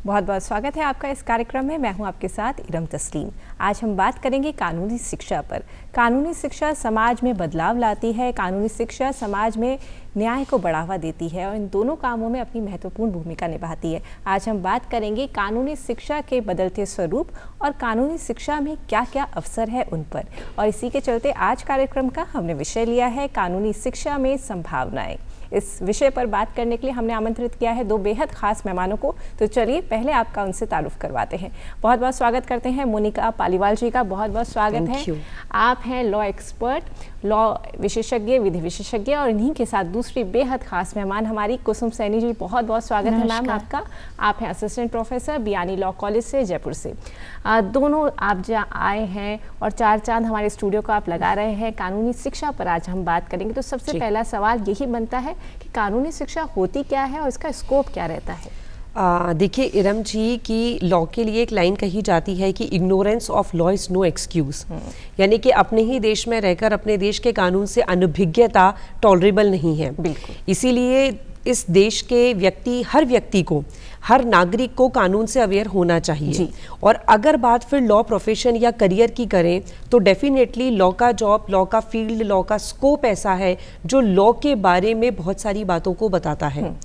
बहुत बहुत स्वागत है आपका इस कार्यक्रम में। मैं हूं आपके साथ इरम तस्लीम। आज हम बात करेंगे कानूनी शिक्षा पर। कानूनी शिक्षा समाज में बदलाव लाती है, कानूनी शिक्षा समाज में न्याय को बढ़ावा देती है और इन दोनों कामों में अपनी महत्वपूर्ण भूमिका निभाती है। आज हम बात करेंगे कानूनी शिक्षा के बदलते स्वरूप और कानूनी शिक्षा में क्या क्या अवसर है उन पर। और इसी के चलते आज कार्यक्रम का हमने विषय लिया है कानूनी शिक्षा में संभावनाएं। इस विषय पर बात करने के लिए हमने आमंत्रित किया है दो बेहद खास मेहमानों को। तो चलिए पहले आपका उनसे तारुफ करवाते हैं। बहुत बहुत स्वागत करते हैं मोनिका पालीवाल जी का। बहुत बहुत स्वागत है। आप हैं लॉ एक्सपर्ट, लॉ विशेषज्ञ, विधि विशेषज्ञ और इन्हीं के साथ दूसरी बेहद खास मेहमान हमारी कुसुम सैनी जी। बहुत बहुत स्वागत है मैम आपका। आप हैं assistant professor Biyani law college से, जयपुर से। दोनों आप जहाँ आए हैं और चार चांद हमारे स्टूडियो को आप लगा रहे हैं। कानूनी शिक्षा पर आज हम बात करेंगे। तो सबसे पहला सवाल यही बनता है कि कानूनी शिक्षा होती क्या है और इसका स्कोप क्या रहता है? देखिए इरम जी की लॉ के लिए एक लाइन कही जाती है कि ignorance of law is no excuse, यानी कि अपने ही देश में रहकर अपने देश के कानून से अनभिज्ञता टॉलरेबल नहीं है। इसीलिए इस देश के हर व्यक्ति को, हर नागरिक को कानून से अवेयर होना चाहिए। और अगर बात फिर लॉ प्रोफेशन या करियर की करें तो डेफिनेटली लॉ का जॉब, लॉ का फील्ड, लॉ का स्कोप ऐसा है जो लॉ के बारे में बहुत सारी बातों को बताता है।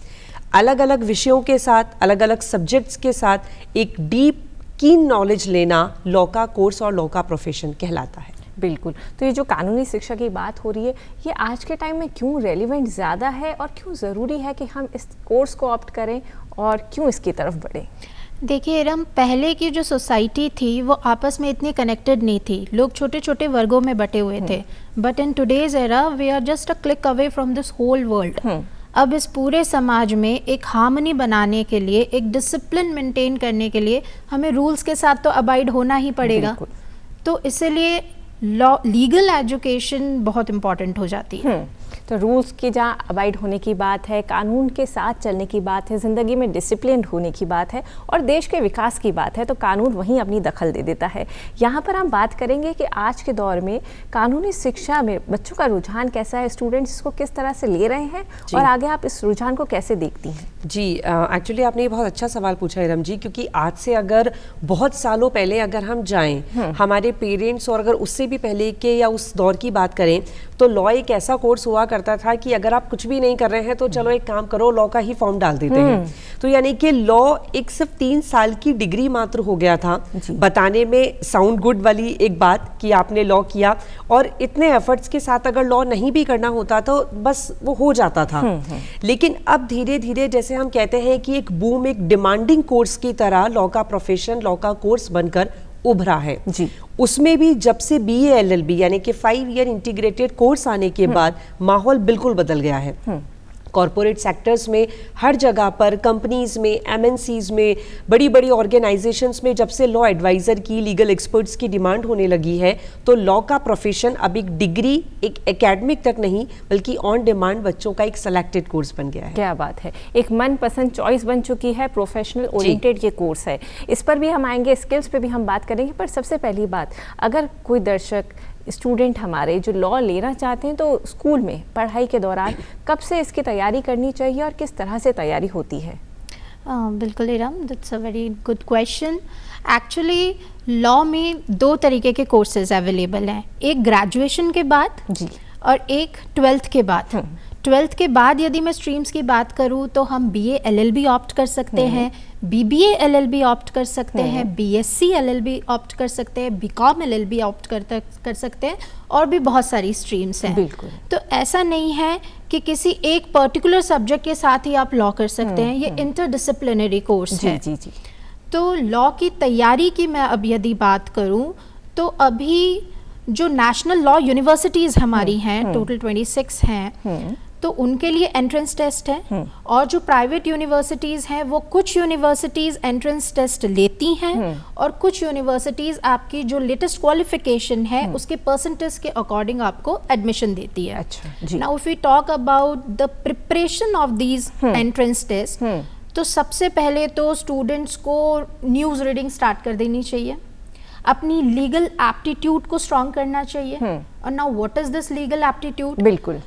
अलग अलग विषयों के साथ, अलग अलग सब्जेक्ट्स के साथ एक डीप कीन नॉलेज लेना लॉ का कोर्स और लॉ का प्रोफेशन कहलाता है। बिल्कुल। तो ये जो कानूनी शिक्षा की बात हो रही है, ये आज के टाइम में क्यों रेलिवेंट ज़्यादा है और क्यों ज़रूरी है कि हम इस कोर्स को ऑप्ट करें और क्यों इसकी तरफ बढ़ें? देखिए इरम, पहले की जो सोसाइटी थी वो आपस में इतनी कनेक्टेड नहीं थी। लोग छोटे छोटे वर्गों में बटे हुए थे। But in today's era we are just a click away from this whole world. अब इस पूरे समाज में एक हार्मनी बनाने के लिए, एक डिसिप्लिन मेंटेन करने के लिए हमें रूल्स के साथ तो अबाइड होना ही पड़ेगा। तो इसलिए लॉ, लीगल एजुकेशन बहुत इम्पॉर्टेंट हो जाती है। तो रूल्स की जहाँ अबाइड होने की बात है, कानून के साथ चलने की बात है, ज़िंदगी में डिसिप्लिन होने की बात है और देश के विकास की बात है, तो कानून वहीं अपनी दखल दे देता है। यहाँ पर हम बात करेंगे कि आज के दौर में कानूनी शिक्षा में बच्चों का रुझान कैसा है, स्टूडेंट्स इसको किस तरह से ले रहे हैं और आगे आप इस रुझान को कैसे देखती हैं? जी, एक्चुअली आपने ये बहुत अच्छा सवाल पूछा है रम जी, क्योंकि आज से अगर बहुत सालों पहले अगर हम जाएं, हमारे पेरेंट्स और अगर उससे भी पहले के या उस दौर की बात करें तो लॉ एक ऐसा कोर्स हुआ करता था कि अगर आप कुछ भी नहीं कर रहे हैं तो चलो एक काम करो, लॉ का ही फॉर्म डाल देते हैं। तो यानी कि लॉ एक सिर्फ 3 साल की डिग्री मात्र हो गया था, बताने में साउंड गुड वाली एक बात कि आपने लॉ किया, और इतने एफर्ट्स के साथ अगर लॉ नहीं भी करना होता तो बस वो हो जाता था। लेकिन अब धीरे धीरे जैसे हम कहते हैं कि एक बूम, एक डिमांडिंग कोर्स की तरह लॉ का प्रोफेशन, लॉ का कोर्स बनकर उभरा है जी। उसमें भी जब से BA LLB यानी कि 5 ईयर इंटीग्रेटेड कोर्स आने के बाद माहौल बिल्कुल बदल गया है। कॉरपोरेट सेक्टर्स में, हर जगह पर, कंपनीज में, MNCs में, बड़ी बड़ी ऑर्गेनाइजेशंस में जब से लॉ एडवाइजर की, लीगल एक्सपर्ट्स की डिमांड होने लगी है तो लॉ का प्रोफेशन अब एक डिग्री, एक एकेडमिक तक नहीं बल्कि ऑन डिमांड बच्चों का एक सिलेक्टेड कोर्स बन गया है। क्या बात है, एक मनपसंद चॉइस बन चुकी है, प्रोफेशनल ओरिएंटेड ये कोर्स है। इस पर भी हम आएंगे, स्किल्स पे भी हम बात करेंगे। पर सबसे पहली बात, अगर कोई दर्शक, स्टूडेंट हमारे जो लॉ लेना चाहते हैं तो स्कूल में पढ़ाई के दौरान कब से इसकी तैयारी करनी चाहिए और किस तरह से तैयारी होती है? बिल्कुल Iram, that's a very good question. Actually law में 2 तरीके के कोर्सेज अवेलेबल हैं, एक ग्रेजुएशन के बाद जी और एक 12th के बाद। 12th के बाद यदि मैं स्ट्रीम्स की बात करूँ तो हम BA LLB ऑप्ट कर सकते हैं, BBA LLB ऑप्ट कर सकते हैं, BSc LLB ऑप्ट कर सकते हैं, BCom LLB ऑप्ट कर सकते हैं और भी बहुत सारी स्ट्रीम्स हैं। बिल्कुल। तो ऐसा नहीं है कि किसी एक पर्टिकुलर सब्जेक्ट के साथ ही आप लॉ कर सकते हैं, ये इंटरडिसिप्लिनरी कोर्स है। जी जी। तो लॉ की तैयारी की मैं अब यदि बात करूँ तो अभी जो नेशनल लॉ यूनिवर्सिटीज़ हमारी हैं, टोटल 26 हैं, तो उनके लिए एंट्रेंस टेस्ट है। और जो प्राइवेट यूनिवर्सिटीज़ हैं वो कुछ यूनिवर्सिटीज़ एंट्रेंस टेस्ट लेती हैं और कुछ यूनिवर्सिटीज़ आपकी जो लेटेस्ट क्वालिफिकेशन है उसके परसेंटेज के अकॉर्डिंग आपको एडमिशन देती है। अच्छा। Now if we talk about the preparation of these entrance test, तो सबसे पहले तो स्टूडेंट्स को न्यूज़ रीडिंग स्टार्ट कर देनी चाहिए, अपनी लीगल एप्टीट्यूड को स्ट्रॉन्ग करना चाहिए। और now what is this legal aptitude? बिल्कुल,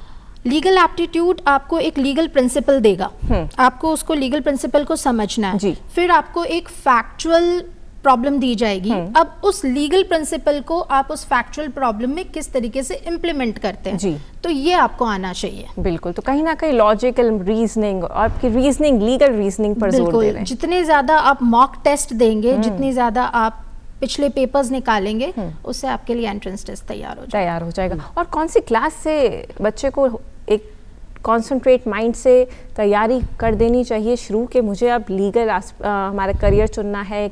लीगल एप्टीट्यूड आपको एक लीगल प्रिंसिपल देगा, आपको उसको लीगल प्रिंसिपल को समझना है। फिर आपको एक फैक्चुअल प्रॉब्लम दी जाएगी। अब उस लीगल प्रिंसिपल को आप उस फैक्चुअल प्रॉब्लम में किस तरीके से इम्प्लीमेंट करते हैं, तो ये आपको आना चाहिए। बिल्कुल, तो कहीं ना कहीं लॉजिकल रीजनिंग और आपकी रीजनिंग, लीगल रीजनिंग पर जोर दे रहे हैं। जितने ज्यादा आप मॉक टेस्ट देंगे, जितनी ज्यादा आप पिछले पेपर्स निकालेंगे, उससे आपके लिए एंट्रेंस टेस्ट तैयार हो जाएगा। और कौन सी क्लास से बच्चे को एक कॉन्सेंट्रेट माइंड से तैयारी कर देनी चाहिए शुरू के, मुझे अब लीगल हमारा करियर चुनना है,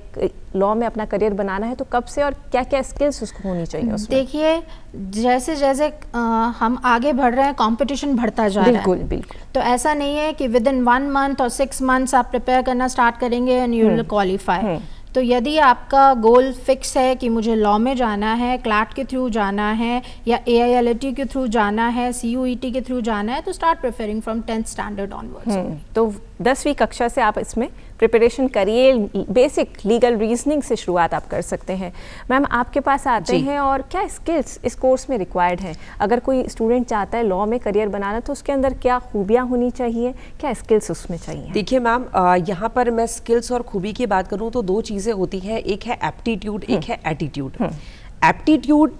लॉ में अपना करियर बनाना है, तो कब से और क्या क्या स्किल्स उसको होनी चाहिए उसमें? देखिए, जैसे जैसे हम आगे बढ़ रहे हैं, कंपटीशन बढ़ता जा रहा है। बिल्कुल। तो ऐसा नहीं है कि विद इन 1 मंथ और 6 मंथ्स आप प्रिपेयर करना स्टार्ट करेंगे एंड यू विल क्वालिफाई। तो यदि आपका गोल फिक्स है कि मुझे लॉ में जाना है, क्लैट के थ्रू जाना है या AILET के थ्रू जाना है, CUET के थ्रू जाना है, तो start preparing from 10th standard onwards. तो 10वीं कक्षा से आप इसमें प्रिपरेशन करिए, बेसिक लीगल रीजनिंग से शुरुआत आप कर सकते हैं। मैम, आपके पास आते हैं और क्या स्किल्स इस कोर्स में रिक्वायर्ड हैं? अगर कोई स्टूडेंट चाहता है लॉ में करियर बनाना, तो उसके अंदर क्या खूबियाँ होनी चाहिए, क्या स्किल्स उसमें चाहिए? देखिए मैम, यहाँ पर मैं स्किल्स और खूबी की बात करूँ तो 2 चीज़ें होती हैं, एक है एप्टीट्यूड, एक है एटीट्यूड। एप्टीट्यूड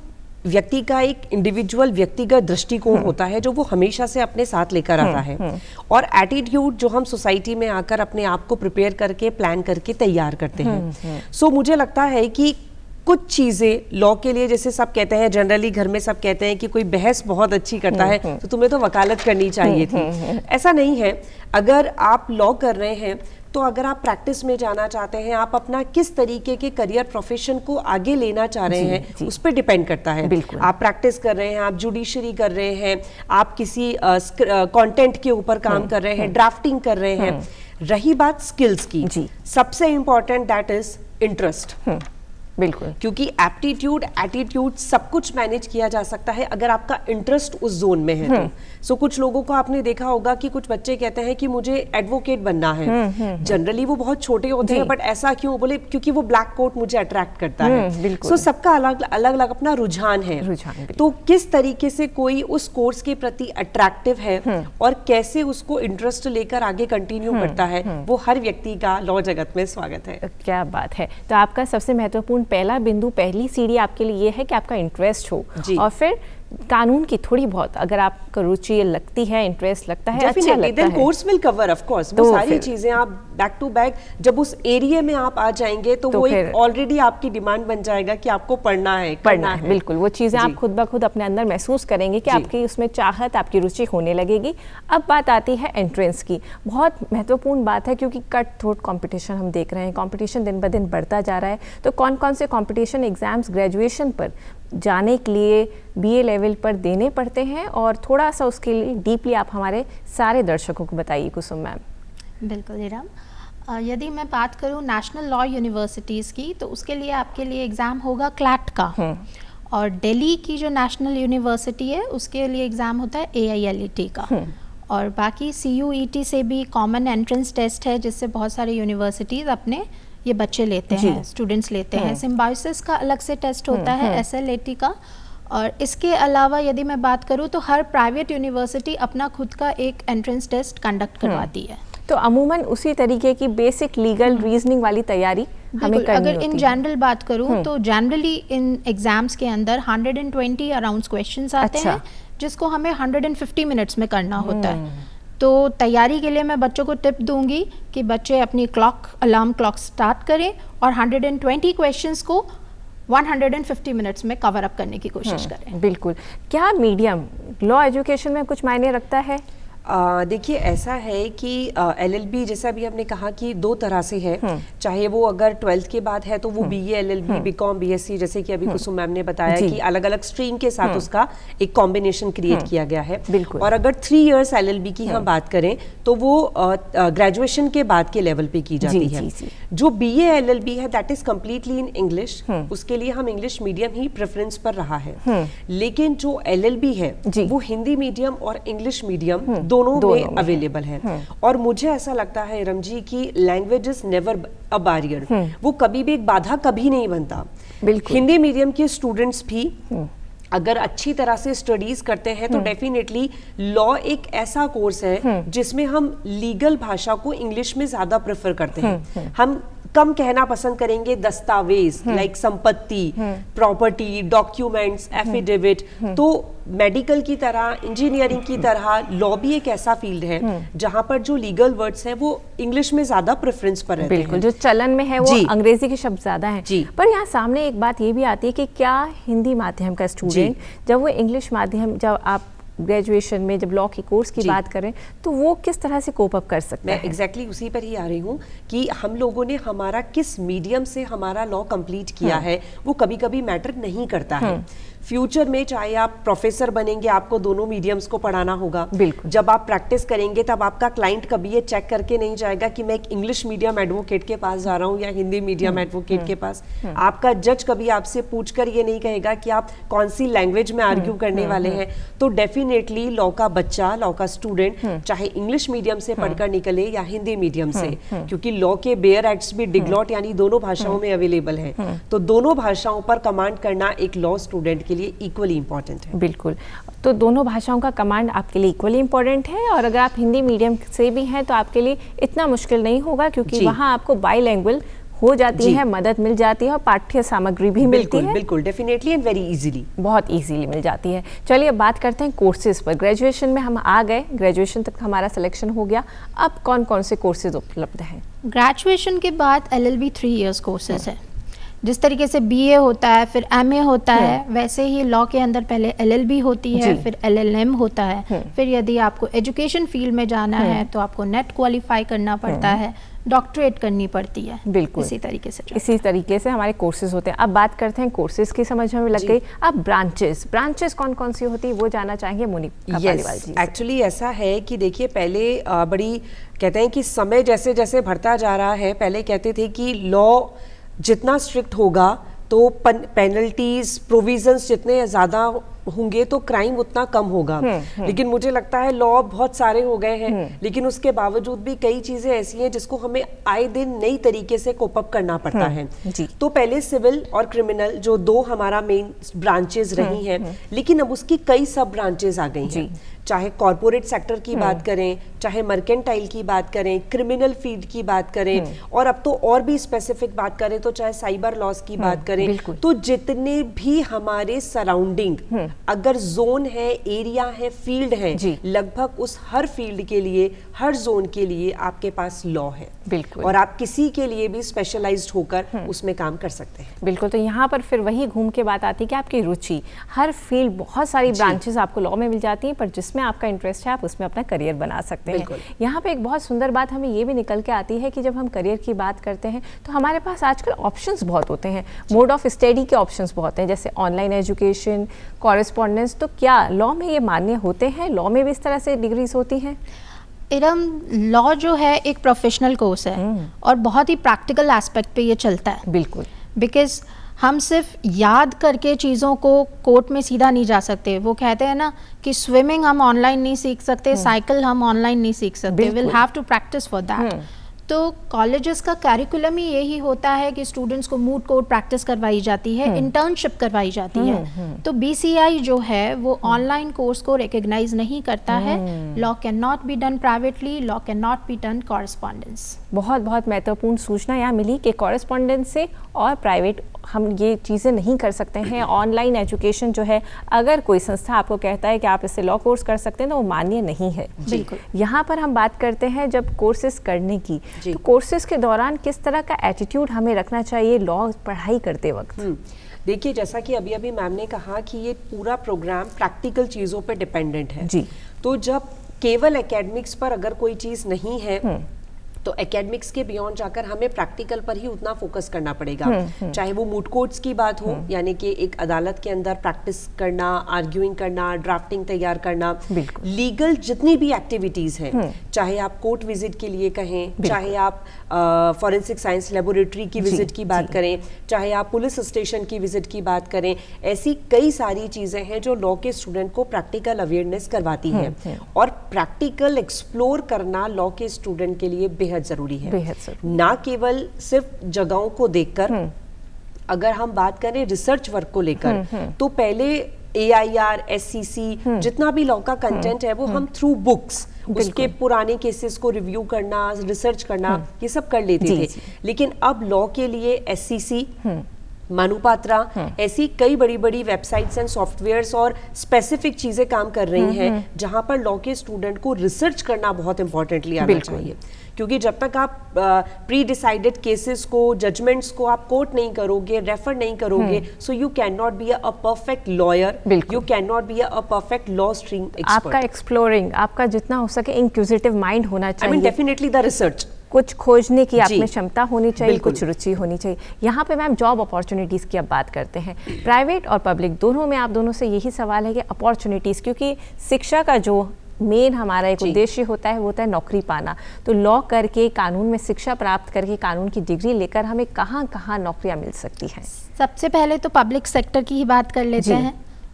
व्यक्ति का एक इंडिविजुअल व्यक्तिगत दृष्टिकोण होता है जो वो हमेशा से अपने साथ लेकर आता है, और एटीट्यूड जो हम सोसाइटी में आकर अपने आप को प्रिपेयर करके, प्लान करके तैयार करते हैं। सो मुझे लगता है कि कुछ चीजें लॉ के लिए, जैसे सब कहते हैं, जनरली घर में सब कहते हैं कि कोई बहस बहुत अच्छी करता है तो तुम्हें तो वकालत करनी चाहिए थी। ऐसा नहीं है। अगर आप लॉ कर रहे हैं तो अगर आप प्रैक्टिस में जाना चाहते हैं, आप अपना किस तरीके के करियर प्रोफेशन को आगे लेना चाह रहे हैं, उस पर डिपेंड करता है। आप प्रैक्टिस कर रहे हैं, आप जुडिशरी कर रहे हैं, आप किसी कंटेंट के ऊपर काम कर रहे हैं, ड्राफ्टिंग कर रहे हैं। रही बात स्किल्स की, सबसे इंपॉर्टेंट दैट इज इंटरेस्ट। बिल्कुल, क्योंकि एप्टीट्यूड, एटीट्यूड सब कुछ मैनेज किया जा सकता है अगर आपका इंटरेस्ट उस जोन में है तो। सो कुछ लोगों को आपने देखा होगा कि कुछ बच्चे कहते हैं कि मुझे एडवोकेट बनना है। जनरली वो बहुत छोटे होते हैं, बट ऐसा क्यों? बोले क्योंकि वो ब्लैक कोट मुझे अट्रैक्ट करता है। सो सबका अलग अलग अपना रुझान है। तो किस तरीके से कोई उस कोर्स के प्रति अट्रैक्टिव है और कैसे उसको इंटरेस्ट लेकर आगे कंटिन्यू करता है, वो हर व्यक्ति का लॉ जगत में स्वागत है। क्या बात है। तो आपका सबसे महत्वपूर्ण पहला बिंदु, पहली सीढ़ी आपके लिए ये है कि आपका इंटरेस्ट हो, और फिर कानून की थोड़ी बहुत अगर आपको रुचि लगती है, इंटरेस्ट लगता है, अच्छा लगता है, course will cover of course वो सारी चीजें। आप बैक टू बैक जब उस एरिया में आप आ जाएंगे तो वो एक ऑलरेडी आपकी डिमांड बन जाएगा कि आपको पढ़ना है। बिल्कुल, वो चीजें आप खुद ब खुद अपने अंदर महसूस करेंगे कि आपकी उसमें चाहत, आपकी रुचि होने लगेगी। अब बात आती है एंट्रेंस की। बहुत महत्वपूर्ण बात है क्योंकि कट थ्रोट कॉम्पिटिशन हम देख रहे हैं, कॉम्पिटिशन दिन ब दिन बढ़ता जा रहा है। तो कौन कौन से कॉम्पिटिशन एग्जाम्स ग्रेजुएशन पर जाने के लिए BA लेवल पर देने पड़ते हैं, और थोड़ा सा उसके लिए डीपली आप हमारे सारे दर्शकों को बताइए कुसुम मैम। बिल्कुल इरम, यदि मैं बात करूं नेशनल लॉ यूनिवर्सिटीज़ की, तो उसके लिए आपके लिए एग्ज़ाम होगा क्लैट का, और दिल्ली की जो नेशनल यूनिवर्सिटी है उसके लिए एग्ज़ाम होता है AILET का, और बाकी CUET से भी कॉमन एंट्रेंस टेस्ट है जिससे बहुत सारे यूनिवर्सिटीज़ अपने ये बच्चे लेते हैं, स्टूडेंट्स लेते हैं। सिम्बायोसिस का अलग से टेस्ट होता है, SLAT का। और इसके अलावा यदि मैं बात करूँ तो हर प्राइवेट यूनिवर्सिटी अपना खुद का एक एंट्रेंस टेस्ट कंडक्ट करवाती है। तो अमूमन उसी तरीके की बेसिक लीगल रीजनिंग वाली तैयारी हमें करनी अगर होती इन जनरल बात करूँ तो जनरली इन एग्जाम्स के अंदर 120 अराउंड क्वेश्चंस आते हैं, जिसको हमें 150 मिनट्स में करना होता है। तो तैयारी के लिए मैं बच्चों को टिप दूंगी कि बच्चे अपनी अलार्म क्लॉक स्टार्ट करें और 120 क्वेश्चंस को 150 मिनट्स में कवर अप करने की कोशिश करें। बिल्कुल। क्या मीडियम लॉ एजुकेशन में कुछ मायने रखता है? देखिए, ऐसा है कि LLB जैसा भी हमने कहा कि 2 तरह से है। चाहे वो अगर 12th के बाद है तो वो BA LLB BCom BSc, जैसे कि अभी कुसुम मैम ने बताया कि अलग अलग स्ट्रीम के साथ उसका एक कॉम्बिनेशन क्रिएट किया गया है। और अगर 3 इयर्स LLB की हम बात करें तो वो ग्रेजुएशन के बाद के लेवल पे की जाती है। जो BA LLB है that is completely in English, उसके लिए हम इंग्लिश मीडियम ही प्रेफरेंस पर रहा है। लेकिन जो LLB है वो हिंदी मीडियम और इंग्लिश मीडियम दोनों में अवेलेबल है। और मुझे ऐसा लगता है इरम जी की language is never a barrier, वो कभी भी एक बाधा कभी नहीं बनता। हिंदी मीडियम के स्टूडेंट्स भी अगर अच्छी तरह से स्टडीज करते हैं तो डेफिनेटली लॉ एक ऐसा कोर्स है जिसमें हम लीगल भाषा को इंग्लिश में ज्यादा प्रेफर करते हैं। हम कम कहना पसंद करेंगे दस्तावेज, लाइक संपत्ति, प्रॉपर्टी, डॉक्यूमेंट्स, एफिडेविट। तो मेडिकल की तरह, इंजीनियरिंग की तरह लॉ भी एक ऐसा फील्ड है जहां पर जो लीगल वर्ड्स हैं वो इंग्लिश में ज्यादा प्रेफरेंस पर रहते हैं। बिल्कुल, जो चलन में है वो अंग्रेजी के शब्द ज्यादा हैं। पर यहाँ सामने एक बात ये भी आती है कि क्या हिंदी माध्यम का स्टूडेंट जब वो इंग्लिश माध्यम, जब आप ग्रेजुएशन में जब लॉ की कोर्स की बात करें तो वो किस तरह से कोप अप कर सकते हैं? मैं एग्जैक्टली उसी पर ही आ रही हूँ कि हम लोगों ने हमारा किस मीडियम से हमारा लॉ कंप्लीट किया है वो कभी कभी मैटर नहीं करता है। फ्यूचर में चाहे आप प्रोफेसर बनेंगे, आपको दोनों मीडियम्स को पढ़ाना होगा। बिल्कुल। जब आप प्रैक्टिस करेंगे तब आपका क्लाइंट कभी ये चेक करके नहीं जाएगा कि मैं एक इंग्लिश मीडियम एडवोकेट के पास जा रहा हूँ या हिंदी मीडियम एडवोकेट के पास। आपका जज कभी आपसे पूछकर ये नहीं कहेगा कि आप कौन सी लैंग्वेज में आर्ग्यू करने वाले हैं। तो डेफिनेटली लॉ का बच्चा, लॉ का स्टूडेंट चाहे इंग्लिश मीडियम से पढ़कर निकले या हिंदी मीडियम से, क्योंकि लॉ के बेयर एक्ट्स भी डिग्लॉट यानी दोनों भाषाओं में अवेलेबल हैं, तो दोनों भाषाओं पर कमांड करना एक लॉ स्टूडेंट के लिए इक्वली इंपॉर्टेंट है। बिल्कुल, तो दोनों भाषाओं का कमांड आपके लिए इक्वली इंपॉर्टेंट है, और अगर आप हिंदी मीडियम से भी हैं तो आपके लिए इतना मुश्किल नहीं होगा, क्योंकि वहाँ आपको बाइलैंग्वेज हो जाती है, मदद मिल जाती है और पाठ्य सामग्री भी मिलती है। बिल्कुल, डेफिनेटली एंड वेरी इजीली, बहुत इजीली मिल जाती है। चलिए अब बात करते हैं कोर्सेज पर। ग्रेजुएशन में हम आ गए, ग्रेजुएशन तक हमारा सिलेक्शन हो गया, अब कौन कौन से कोर्सेज उपलब्ध हैं? ग्रेजुएशन के बाद LLB 3 इयर्स कोर्सेज है। जिस तरीके से BA होता है, फिर MA होता है, वैसे ही लॉ के अंदर पहले LLB होती है, फिर LLM होता है। फिर यदि आपको एजुकेशन फील्ड में जाना है तो आपको नेट क्वालिफाई करना पड़ता है, डॉक्टरेट करनी पड़ती है। बिल्कुल, इसी तरीके से हमारे कोर्सेज होते हैं। अब बात करते हैं कोर्सेज की, समझ में लग गई। अब ब्रांचेस कौन कौन सी होती है वो जानना चाहेंगे मोनिका पालीवाल जी। एक्चुअली ऐसा है कि देखिए, पहले बड़ी कहते हैं कि समय जैसे जैसे बढ़ता जा रहा है, पहले कहते थे कि लॉ जितना स्ट्रिक्ट होगा तो पेनल्टीज, प्रोविजंस जितने ज़्यादा होंगे तो क्राइम उतना कम होगा। लेकिन मुझे लगता है लॉ बहुत सारे हो गए हैं, लेकिन उसके बावजूद भी कई चीजें ऐसी हैं जिसको हमें आए दिन नई तरीके से कोप अप करना पड़ता है। तो पहले सिविल और क्रिमिनल जो दो हमारा मेन ब्रांचेस रही हैं, लेकिन अब उसकी कई सब ब्रांचेस आ गई हैं। चाहे कॉर्पोरेट सेक्टर की बात करें, चाहे मर्केंटाइल की बात करें, क्रिमिनल फील्ड की बात करें, और अब तो और भी स्पेसिफिक बात करें तो चाहे साइबर लॉस की बात करें, तो जितने भी हमारे सराउंडिंग अगर जोन है, एरिया है, फील्ड है, लगभग उस हर फील्ड के लिए, हर जोन के लिए आपके पास लॉ है। बिल्कुल, और आप किसी के लिए भी स्पेशलाइज्ड होकर उसमें काम कर सकते हैं। बिल्कुल, तो यहाँ पर फिर वही घूम के बात आती है कि आपकी रुचि, हर फील्ड, बहुत सारी ब्रांचेस आपको लॉ में मिल जाती हैं, पर जिसमें आपका इंटरेस्ट है आप उसमें अपना करियर बना सकते हैं। यहाँ पे एक बहुत सुंदर बात हमें ये भी निकल के आती है कि जब हम करियर की बात करते हैं तो हमारे पास आजकल ऑप्शंस बहुत होते हैं, मोड ऑफ स्टडी के ऑप्शंस बहुत हैं, जैसे ऑनलाइन एजुकेशन, कॉरेस्पॉन्डेंस। तो क्या लॉ में ये मान्य होते हैं? लॉ में भी इस तरह से डिग्रीज होती हैं? इरम, लॉ जो है एक प्रोफेशनल कोर्स है और बहुत ही प्रैक्टिकल एस्पेक्ट पे ये चलता है। बिल्कुल, बिकॉज हम सिर्फ याद करके चीज़ों को कोर्ट में सीधा नहीं जा सकते। वो कहते हैं ना कि स्विमिंग हम ऑनलाइन नहीं सीख सकते, साइकिल हम ऑनलाइन नहीं सीख सकते, will have to practice for that. तो कॉलेजेस का कैरिकुलम ही यही होता है कि स्टूडेंट्स को मूड कोर्ट प्रैक्टिस करवाई जाती है, इंटर्नशिप करवाई जाती है। तो BCI जो है वो ऑनलाइन कोर्स को रिकग्नाइज नहीं करता है। Law can not be done privately, law can not be done correspondence. बहुत बहुत महत्वपूर्ण सूचना यहाँ मिली कि कॉरेस्पॉन्डेंस से और प्राइवेट हम ये चीज़ें नहीं कर सकते हैं। ऑनलाइन एजुकेशन जो है, अगर कोई संस्था आपको कहता है कि आप इससे लॉ कोर्स कर सकते हैं तो वो मान्य नहीं है। बिल्कुल। यहाँ पर हम बात करते हैं जब कोर्सेज करने की, तो कोर्सेज के दौरान किस तरह का एटीट्यूड हमें रखना चाहिए लॉ पढ़ाई करते वक्त? देखिए, जैसा कि अभी अभी मैम ने कहा कि ये पूरा प्रोग्राम प्रैक्टिकल चीज़ों पर डिपेंडेंट है। तो जब केवल एकेडमिक्स पर अगर कोई चीज़ नहीं है तो एकेडमिक्स के बियॉन्ड जाकर हमें प्रैक्टिकल पर ही उतना फोकस करना पड़ेगा। चाहे वो मूड कोर्ट्स की बात हो, यानी कि एक अदालत के अंदर प्रैक्टिस करना, आर्ग्यूइंग करना, ड्राफ्टिंग तैयार करना, लीगल जितनी भी एक्टिविटीज हैं, चाहे आप कोर्ट विजिट के लिए कहें, चाहे आप फॉरेंसिक साइंस लेबोरेटरी की विजिट की बात करें, चाहे आप पुलिस स्टेशन की विजिट की बात करें, ऐसी कई सारी चीजें हैं जो लॉ के स्टूडेंट को प्रैक्टिकल अवेयरनेस करवाती हैं। और प्रैक्टिकल एक्सप्लोर करना लॉ के स्टूडेंट के लिए बेहद जरूरी है। ना केवल सिर्फ जगहों को देखकर, अगर हम बात करें रिसर्च वर्क को लेकर, तो पहले AIR, SCC जितना भी लॉ का कंटेंट है वो हम थ्रू बुक्स उसके पुराने केसेस को रिव्यू करना, रिसर्च करना, ये सब कर लेते थे। लेकिन अब लॉ के लिए SCC, मानुपात्रा, ऐसी कई बड़ी बड़ी वेबसाइट्स एंड सॉफ्टवेयर्स और स्पेसिफिक चीजें काम कर रही हैं जहां पर लॉ के स्टूडेंट को रिसर्च करना बहुत इंपॉर्टेंटली आना चाहिए। क्योंकि जब तक आप प्री डिसाइडेड केसेस को, जजमेंट्स को आप कोट नहीं करोगे, रेफर नहीं करोगे, so you can not be a perfect lawyer, you can not be a perfect law stream expert. आपका एक्सप्लोरिंग, आपका जितना हो सके इंक्विजिटिव माइंड होना चाहिए। I mean definitely the research, कुछ खोजने की आप में क्षमता होनी चाहिए, कुछ रुचि होनी चाहिए। यहाँ पे मैम जॉब अपॉर्चुनिटीज़ की अब बात करते हैं, प्राइवेट और पब्लिक दोनों में आप दोनों से यही सवाल है कि अपॉर्चुनिटीज़, क्योंकि शिक्षा का जो मेन हमारा एक उद्देश्य होता है वो होता है नौकरी पाना। तो लॉ करके, कानून में शिक्षा प्राप्त करके, कानून की डिग्री लेकर हमें कहाँ कहाँ नौकरियाँ मिल सकती हैं? सबसे पहले तो पब्लिक सेक्टर की ही बात कर लेते हैं।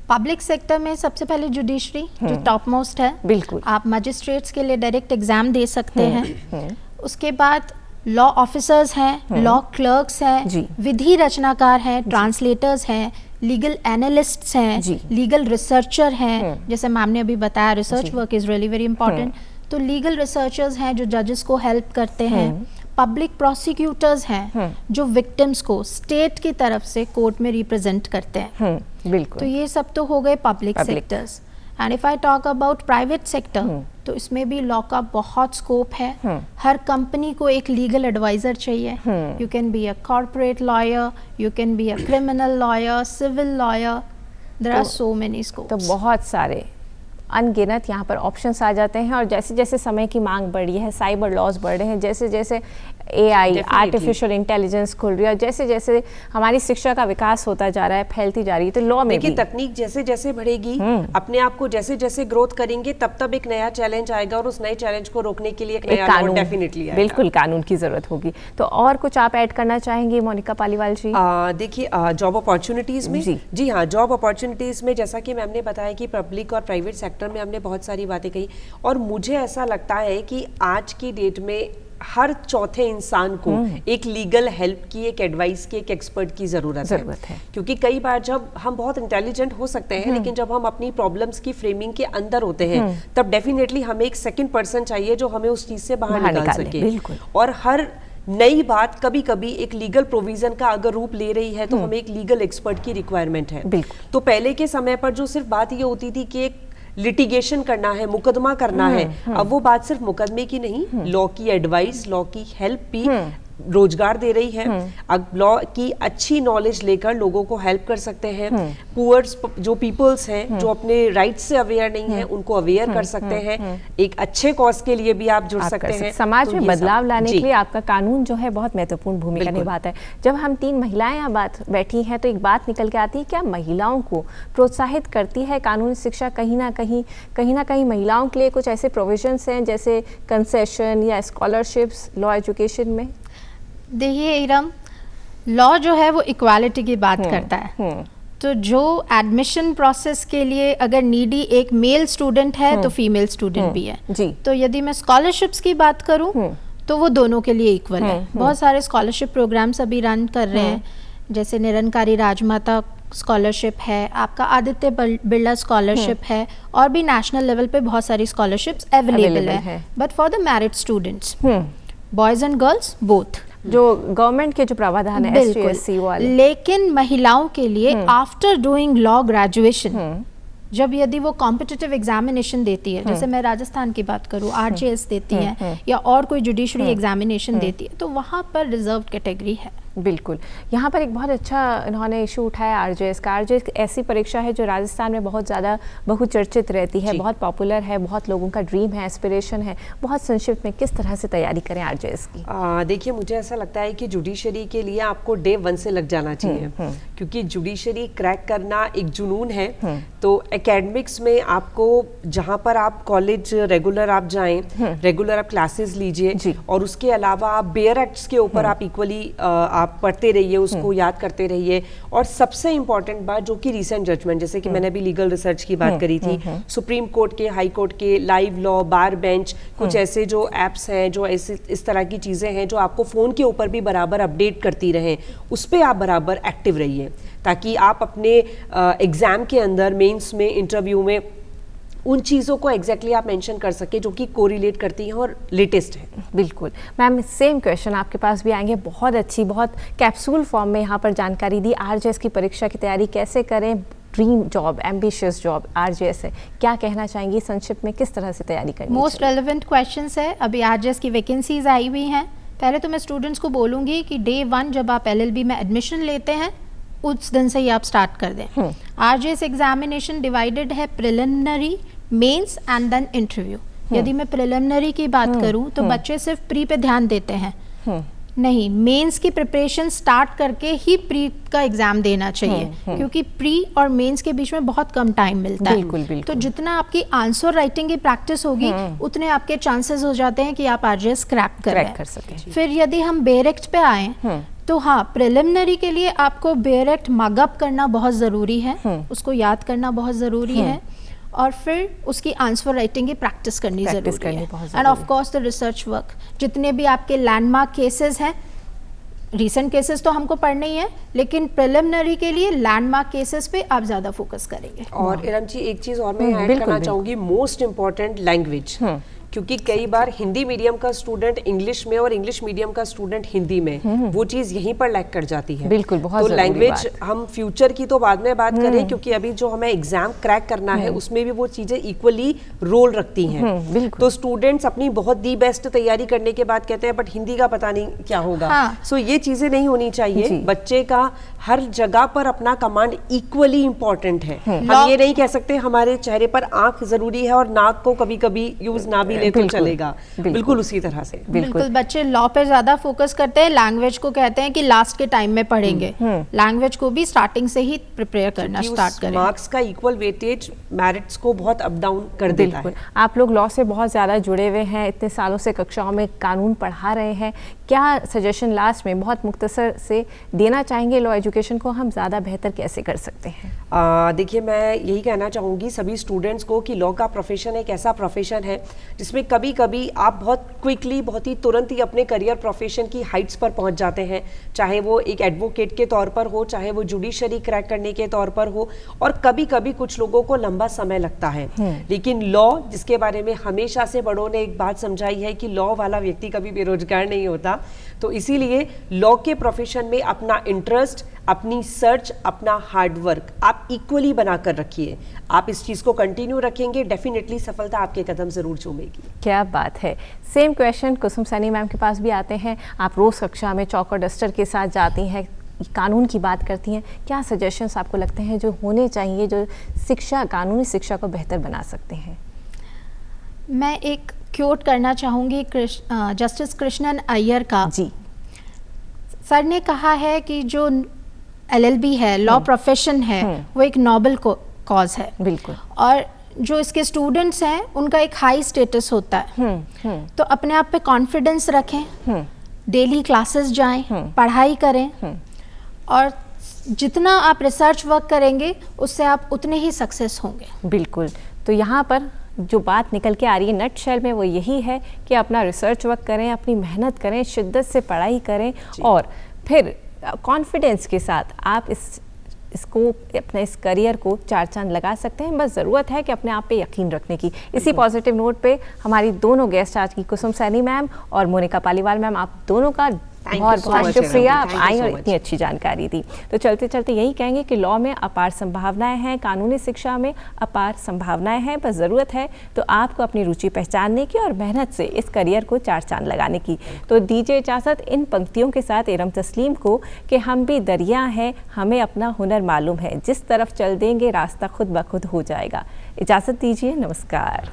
पब्लिक सेक्टर में सबसे पहले जुडिशरी जो टॉप मोस्ट है, बिल्कुल आप मजिस्ट्रेट्स के लिए डायरेक्ट एग्जाम दे सकते हैं। उसके बाद लॉ ऑफिसर्स हैं, लॉ क्लर्क्स हैं, विधि रचनाकार हैं, ट्रांसलेटर्स हैं, लीगल एनालिस्ट्स हैं, लीगल रिसर्चर हैं, जैसे मैम ने अभी बताया research work is really very important. तो लीगल रिसर्चर्स हैं जो जजेस को हेल्प करते हैं। पब्लिक प्रोसिक्यूटर्स हैं जो विक्टिम्स को स्टेट की तरफ से कोर्ट में रिप्रेजेंट करते हैं। बिल्कुल। तो ये सब तो हो गए public sectors. And if I talk about private sector, तो इसमें भी लॉ का बहुत स्कोप है। हर कंपनी को एक लीगल एडवाइजर चाहिए। You can be a corporate lawyer, you can be a criminal lawyer, civil lawyer, there are so many scopes. तो बहुत सारे अनगिनत यहाँ पर ऑप्शंस आ जाते हैं। और जैसे जैसे समय की मांग बढ़ी है, साइबर लॉज बढ़ रहे हैं, जैसे जैसे AI, आर्टिफिशियल इंटेलिजेंस खुल रही है, और जैसे जैसे हमारी शिक्षा का विकास होता जा रहा है, फैलती जा रही है, तो लॉ में भी तकनीक जैसे जैसे बढ़ेगी, अपने आप को जैसे जैसे ग्रोथ करेंगे, तब तब एक नया चैलेंज आएगा, और उस नए चैलेंज को रोकने के लिए एक नया कानून डेफिनेटली आएगा। बिल्कुल कानून की जरूरत होगी। तो और कुछ आप ऐड करना चाहेंगे मोनिका पालीवाल जी? देखिए, जॉब अपॉर्चुनिटीज में जी हाँ, जॉब अपॉर्चुनिटीज में जैसा कि मैम ने बताया कि पब्लिक और प्राइवेट सेक्टर में हमने बहुत सारी बातें कही, और मुझे ऐसा लगता है कि आज की डेट में हर चौथे इंसान को एक लीगल हेल्प की, एक एडवाइस की, एक एक्सपर्ट की जरूरत है। क्योंकि कई बार जब हम बहुत इंटेलिजेंट हो सकते हैं, लेकिन जब हम अपनी प्रॉब्लम्स की फ्रेमिंग के अंदर होते हैं, तब डेफिनेटली हमें एक सेकंड पर्सन चाहिए जो हमें उस चीज से बाहर निकाल सके। और हर नई बात कभी कभी एक लीगल प्रोविजन का अगर रूप ले रही है, तो हमें एक लीगल एक्सपर्ट की रिक्वायरमेंट है। तो पहले के समय पर जो सिर्फ बात ये होती थी कि एक लिटिगेशन करना है, मुकदमा करना है, अब वो बात सिर्फ मुकदमे की नहीं, लॉ की एडवाइस, लॉ की हेल्प भी रोजगार दे रही है। अब लॉ की अच्छी नॉलेज लेकर लोगों को हेल्प कर सकते हैं। पुअर्स जो पीपल्स हैं जो अपने राइट्स से अवेयर नहीं है, उनको अवेयर कर सकते हैं। एक अच्छे कॉज के लिए भी आप जुड़ सकते हैं। समाज में बदलाव लाने के लिए आपका कानून जो है बहुत महत्वपूर्ण भूमिका निभाता है। जब हम 3 महिलाएं यहाँ बैठी हैं, तो एक बात निकल के आती है, क्या महिलाओं को प्रोत्साहित करती है कानूनी शिक्षा? कहीं ना कहीं महिलाओं के लिए कुछ ऐसे प्रोविजंस हैं जैसे कंसेशन या स्कॉलरशिप्स लॉ एजुकेशन में? देखिए इरम, लॉ जो है वो इक्वालिटी की बात करता है। तो जो एडमिशन प्रोसेस के लिए अगर नीडी एक मेल स्टूडेंट है, तो फीमेल स्टूडेंट भी है जी। तो यदि मैं स्कॉलरशिप्स की बात करूं, तो वो दोनों के लिए इक्वल है। बहुत सारे स्कॉलरशिप प्रोग्राम्स अभी रन कर रहे हैं, जैसे निरंकारी राजमाता स्कॉलरशिप है, आपका आदित्य बिरला स्कॉलरशिप है, और भी नेशनल लेवल पे बहुत सारी स्कॉलरशिप्स अवेलेबल है। But for the married students, boys and girls both, जो गवर्नमेंट के जो प्रावधान है SC वाले। लेकिन महिलाओं के लिए आफ्टर डूइंग लॉ ग्रेजुएशन, जब यदि वो कॉम्पिटिटिव एग्जामिनेशन देती है, जैसे मैं राजस्थान की बात करूँ, RJS देती है या और कोई जुडिशरी एग्जामिनेशन देती है, तो वहाँ पर रिजर्व कैटेगरी है। बिल्कुल। यहाँ पर एक बहुत अच्छा इन्होंने इशू उठाया RJS का। RJS ऐसी परीक्षा है जो राजस्थान में बहुत ज़्यादा बहुचर्चित रहती है, बहुत पॉपुलर है, बहुत लोगों का ड्रीम है, एस्पिरेशन है। बहुत संक्षिप्त में किस तरह से तैयारी करें RJS की? देखिए, मुझे ऐसा लगता है कि जुडिशरी के लिए आपको डे 1 से लग जाना चाहिए, क्योंकि जुडिशरी क्रैक करना एक जुनून है। तो एकेडमिक्स में आपको, जहाँ पर आप कॉलेज रेगुलर आप जाएं, रेगुलर आप क्लासेस लीजिए, और उसके अलावा आप बेयर एक्ट्स के ऊपर आप इक्वली आप पढ़ते रहिए, उसको याद करते रहिए। और सबसे इंपॉर्टेंट बात जो कि रीसेंट जजमेंट, जैसे कि मैंने अभी लीगल रिसर्च की बात करी थी, सुप्रीम कोर्ट के, हाई कोर्ट के, लाइव लॉ, बार बेंच, कुछ ऐसे जो एप्स हैं, जो ऐसे इस तरह की चीजें हैं जो आपको फोन के ऊपर भी बराबर अपडेट करती रहें, उस पर आप बराबर एक्टिव रहिए। ताकि आप अपने एग्जाम के अंदर, मेंस में, इंटरव्यू में उन चीज़ों को एग्जैक्टली आप मेंशन कर सके जो कि कोरिलेट करती हैं और लेटेस्ट है। बिल्कुल मैम, सेम क्वेश्चन आपके पास भी आएंगे। बहुत अच्छी, बहुत कैप्सूल फॉर्म में यहाँ पर जानकारी दी। आरजेएस की परीक्षा की तैयारी कैसे करें, dream job, ambitious job RJS है, क्या कहना चाहेंगी संक्षिप्त में, किस तरह से तैयारी करनी? मोस्ट रेलेवेंट क्वेश्चंस है। अभी आरजेएस की वैकेंसीज आई हुई हैं। पहले तो मैं स्टूडेंट्स को बोलूँगी कि डे 1 जब आप एलएलबी में एडमिशन लेते हैं उस दिन से ही आप स्टार्ट कर दें। आरजेएस एग्जामिनेशन डिवाइडेड है preliminary, mains and then interview. यदि मैं प्रिलिमिनरी की बात करूं तो बच्चे सिर्फ प्री पे ध्यान देते हैं, नहीं, मेंस की प्रिपरेशन स्टार्ट करके ही प्री का एग्जाम देना चाहिए, क्योंकि प्री और मेंस के बीच में बहुत कम टाइम मिलता है। बिल्कुल। तो जितना आपकी आंसर राइटिंग की प्रैक्टिस होगी उतने आपके चांसेस हो जाते हैं कि आप आरजेएस क्रैक कर सकें। फिर यदि हम बेरेक्ट पे आए तो हाँ, प्रिलिमिनरी के लिए आपको बेरेक्ट मगअप करना बहुत ज़रूरी है, उसको याद करना बहुत ज़रूरी है, और फिर उसकी आंसर राइटिंग की प्रैक्टिस करनी ज़रूरी है। End of course the research work, जितने भी आपके लैंडमार्क केसेस हैं, रीसेंट केसेस तो हमको पढ़ने ही है, लेकिन प्रिलिमिनरी के लिए लैंडमार्क केसेस पे आप ज़्यादा फोकस करेंगे। और इरम जी एक चीज़ और मैं ऐड करना चाहूँगी, मोस्ट इम्पॉर्टेंट लैंग्वेज, क्योंकि कई बार हिंदी मीडियम का स्टूडेंट इंग्लिश में और इंग्लिश मीडियम का स्टूडेंट हिंदी में, वो चीज़ यहीं पर लैग कर जाती है। बिल्कुल, बहुत तो लैंग्वेज हम फ्यूचर की तो बाद में बात करें, क्योंकि अभी जो हमें एग्जाम क्रैक करना है उसमें भी वो चीज़ें इक्वली रोल रखती हैं। तो स्टूडेंट्स अपनी बहुत दी बेस्ट तैयारी करने के बाद कहते हैं बट हिंदी का पता नहीं क्या होगा। सो ये चीज़ें नहीं होनी चाहिए। बच्चे का हर जगह पर अपना कमांड इक्वली इम्पोर्टेंट है। हम ये नहीं कह सकते हमारे चेहरे पर आंख जरूरी है और नाक को कभी कभी यूज ना भी तो चलेगा। बिल्कुल उसी तरह से बिल्कुल बच्चे लॉ पे ज्यादा फोकस करते हैं, लैंग्वेज को कहते हैं कि लास्ट के टाइम में पढ़ेंगे। लैंग्वेज को भी स्टार्टिंग से ही प्रिपेयर करना स्टार्ट करें। मार्क्स का इक्वल वेटेज मेरिट्स को बहुत अप डाउन कर देता है। आप लोग लॉ से बहुत ज्यादा जुड़े हुए हैं, इतने सालों से कक्षाओं में कानून पढ़ा रहे हैं, क्या सजेशन लास्ट में बहुत मुख्तसर से देना चाहेंगे? लॉ एजुकेशन को हम ज्यादा बेहतर कैसे कर सकते हैं? देखिए मैं यही कहना चाहूँगी सभी स्टूडेंट्स को कि लॉ का प्रोफेशन एक ऐसा प्रोफेशन है जिसमें कभी कभी आप बहुत क्विकली, बहुत ही तुरंत ही अपने करियर प्रोफेशन की हाइट्स पर पहुंच जाते हैं, चाहे वो एक एडवोकेट के तौर पर हो, चाहे वो जुडिशरी क्रैक करने के तौर पर हो, और कभी कभी कुछ लोगों को लंबा समय लगता है। लेकिन लॉ, जिसके बारे में हमेशा से बड़ों ने एक बात समझाई है कि लॉ वाला व्यक्ति कभी बेरोजगार नहीं होता, तो इसीलिए लॉ के प्रोफेशन में अपना इंटरेस्ट, अपनी सर्च, अपना हार्डवर्क आप इक्वली बनाकर रखिए। आप इस चीज़ को कंटिन्यू रखेंगे, डेफिनेटली सफलता आपके कदम जरूर चूमेगी। क्या बात है। सेम क्वेश्चन कुसुम सैनी मैम के पास भी आते हैं। आप रोज कक्षा में चौक और डस्टर के साथ जाती हैं, कानून की बात करती हैं, क्या सजेशंस आपको लगते हैं जो होने चाहिए, जो शिक्षा, कानूनी शिक्षा को बेहतर बना सकते हैं? मैं एक क्योट करना चाहूँगी जस्टिस कृष्णन अय्यर का। जी, सर ने कहा है कि जो एलएलबी है, लॉ प्रोफेशन है, वो एक नोबल कॉज है। बिल्कुल। और जो इसके स्टूडेंट्स हैं उनका एक हाई स्टेटस होता है। तो अपने आप पे कॉन्फिडेंस रखें, डेली क्लासेस जाएं, पढ़ाई करें, और जितना आप रिसर्च वर्क करेंगे उससे आप उतने ही सक्सेस होंगे। बिल्कुल। तो यहाँ पर जो बात निकल के आ रही है नटशेल में वो यही है कि अपना रिसर्च वर्क करें, अपनी मेहनत करें, शिद्दत से पढ़ाई करें, और फिर कॉन्फिडेंस के साथ आप इसको, अपने इस करियर को चार चांद लगा सकते हैं। बस ज़रूरत है कि अपने आप पे यकीन रखने की। इसी पॉजिटिव नोट पे हमारी दोनों गेस्ट आज की कुसुम सैनी मैम और मोनिका पालीवाल मैम, आप दोनों का बहुत बहुत शुक्रिया, आप आई और इतनी अच्छी जानकारी दी। तो चलते चलते यही कहेंगे कि लॉ में अपार संभावनाएं हैं, कानूनी शिक्षा में अपार संभावनाएं हैं, बस ज़रूरत है तो आपको अपनी रुचि पहचानने की और मेहनत से इस करियर को चार चांद लगाने की। तो दीजिए इजाज़त इन पंक्तियों के साथ इरम तस्लीम को कि हम भी दरिया हैं, हमें अपना हुनर मालूम है, जिस तरफ चल देंगे रास्ता खुद ब खुद हो जाएगा। इजाज़त दीजिए, नमस्कार।